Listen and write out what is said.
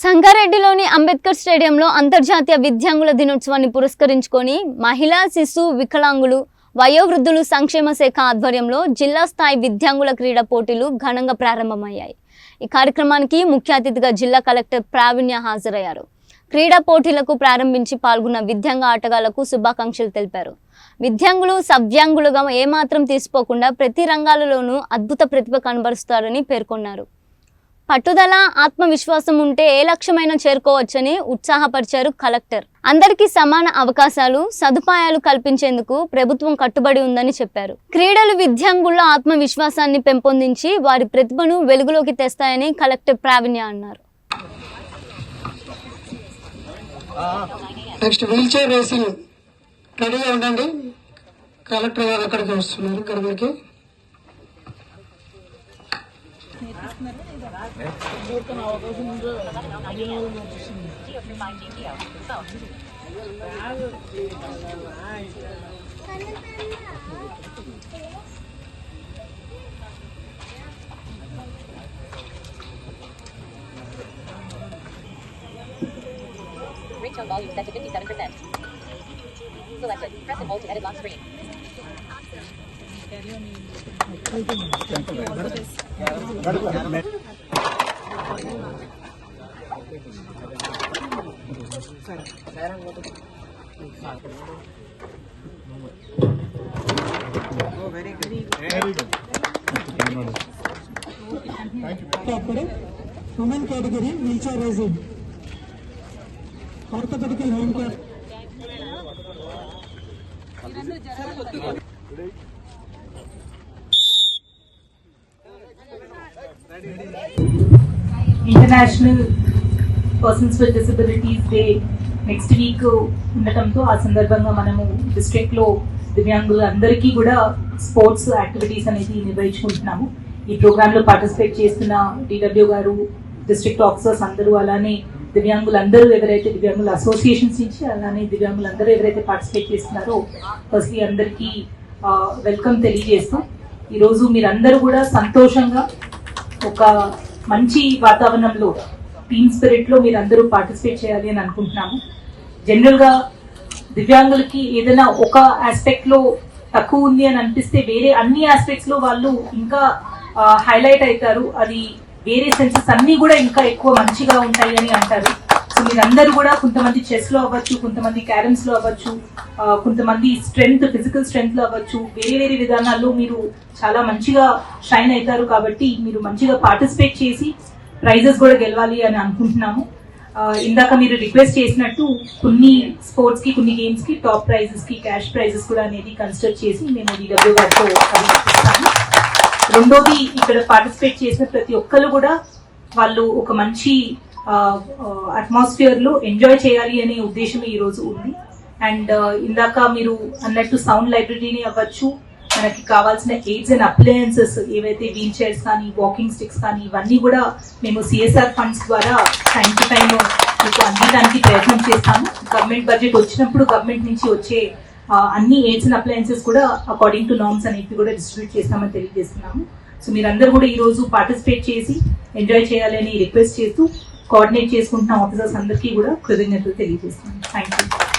సంగారెడ్డిలోని అంబేద్కర్ స్టేడియంలో అంతర్జాతీయ విద్యాంగుల దినోత్సవాన్ని పురస్కరించుకొని మహిళా శిశు వికలాంగులు వయోవృద్ధులు సంక్షేమ శాఖ ఆధ్వర్యంలో జిల్లా స్థాయి విద్యాంగుల క్రీడా పోటీలు ఘనంగా ప్రారంభమయ్యాయి. ఈ కార్యక్రమానికి ముఖ్య అతిథిగా జిల్లా కలెక్టర్ ప్రావీణ్య హాజరయ్యారు. క్రీడా పోటీలకు ప్రారంభించి పాల్గొన్న విద్యాంగ ఆటగాళ్లకు శుభాకాంక్షలు తెలిపారు. విద్యాంగులు సవ్యాంగులుగా ఏమాత్రం తీసిపోకుండా ప్రతి రంగాలలోనూ అద్భుత ప్రతిభ కనబరుస్తారని పేర్కొన్నారు. పట్టుదల ఆత్మవిశ్వాసం ఉంటే ఏ లక్ష్యమైనా చేరుకోవచ్చని ఉత్సాహపరిచారు కలెక్టర్. అందరికీ సమాన అవకాశాలు సదుపాయాలు కల్పించేందుకు ప్రభుత్వం కట్టుబడి ఉందని చెప్పారు. క్రీడలు విద్యాంగుల్లో ఆత్మవిశ్వాసాన్ని పెంపొందించి వారి ప్రతిభను వెలుగులోకి తెస్తాయని కలెక్టర్ ప్రావీణ్య అన్నారు. నెక్స్ట్ వీల్ చైర్ రేసింగ్ రెడీగా ఉండండి. కలెక్టర్ గారు అక్కడికి వస్తున్నారు. గర్భకి Ringtone volume set to 57%. Selected. Press and hold to edit lock screen. women category wheelchair raising. Orthopedical handicap. International persons with disabilities day next week ఉండటంతో ఆ సందర్భంగా మనము డిస్ట్రిక్ట్లో దివ్యాంగులు అందరికీ కూడా స్పోర్ట్స్ యాక్టివిటీస్ అనేది నిర్వహించుకుంటున్నాము. ఈ ప్రోగ్రాంలో పార్టిసిపేట్ చేస్తున్న డిడబ్ల్యూ గారు, డిస్ట్రిక్ట్ ఆఫీసర్స్ అందరూ, అలానే దివ్యాంగులందరూ ఎవరైతే దివ్యాంగుల అసోసియేషన్స్ నుంచి అలానే దివ్యాంగులందరూ ఎవరైతే పార్టిసిపేట్ చేస్తున్నారో ఫస్ట్లీ అందరికీ వెల్కమ్ తెలియజేస్తూ ఈరోజు మీరందరూ కూడా సంతోషంగా ఒక మంచి వాతావరణంలో టీమ్ స్పిరిట్లో మీరందరూ పార్టిసిపేట్ చేయాలి అని అనుకుంటున్నాము. జనరల్గా దివ్యాంగులకి ఏదైనా ఒక ఆస్పెక్ట్లో తక్కువ ఉంది అని అనిపిస్తే వేరే అన్ని ఆస్పెక్ట్స్లో వాళ్ళు ఇంకా హైలైట్ అవుతారు. అది వేరే సెన్సెస్ అన్నీ కూడా ఇంకా ఎక్కువ మంచిగా ఉంటాయి అని అంటారు. సో మీరందరూ కూడా కొంతమంది చెస్లో అవ్వచ్చు, కొంతమంది క్యారమ్స్లో అవ్వచ్చు, కొంతమంది ఫిజికల్ స్ట్రెంగ్త్లో అవ్వచ్చు, వేరే వేరే విధానాల్లో మీరు చాలా మంచిగా షైన్ అవుతారు. కాబట్టి మీరు మంచిగా పార్టిసిపేట్ చేసి ప్రైజెస్ కూడా గెలవాలి అని అనుకుంటున్నాము. ఇందాక మీరు రిక్వెస్ట్ చేసినట్టు కొన్ని స్పోర్ట్స్కి, కొన్ని గేమ్స్కి టాప్ ప్రైజెస్కి క్యాష్ ప్రైజెస్ కూడా అనేది కన్సిడర్ చేసి మేము డిడబ్ల్యూ గారితో అభినందిస్తాము. రెండోది, ఇక్కడ పార్టిసిపేట్ చేసిన ప్రతి ఒక్కరు కూడా వాళ్ళు ఒక మంచి అట్మాస్ఫియర్ లో ఎంజాయ్ చేయాలి అనే ఉద్దేశం ఈ రోజు ఉంది. అండ్ ఇందాక మీరు అన్నట్టు సౌండ్ లైబ్రరీని అవ్వచ్చు, మనకి కావాల్సిన ఎయిడ్స్ అండ్ అప్లయన్సెస్ ఏవైతే వీల్ చైర్స్ కానీ, వాకింగ్ స్టిక్స్ కానీ, ఇవన్నీ కూడా మేము సిఎస్ఆర్ ఫండ్స్ ద్వారా టైం టు టైం మీకు అందించడానికి ప్రయత్నం చేస్తాము. గవర్నమెంట్ బడ్జెట్ వచ్చినప్పుడు గవర్నమెంట్ నుంచి వచ్చే అన్ని ఎయిడ్స్ అండ్ అప్లయన్సెస్ కూడా అకార్డింగ్ టు నార్మ్స్ అనేవి కూడా డిస్ట్రిబ్యూట్ చేస్తామని తెలియజేస్తున్నాము. సో మీరందరూ కూడా ఈ రోజు పార్టిసిపేట్ చేసి ఎంజాయ్ చేయాలని రిక్వెస్ట్ చేస్తూ కోఆర్డినేట్ చేసుకుంటున్న ఆఫీసర్స్ అందరికీ కూడా కృతజ్ఞతలు తెలియజేస్తున్నాను. Thank you.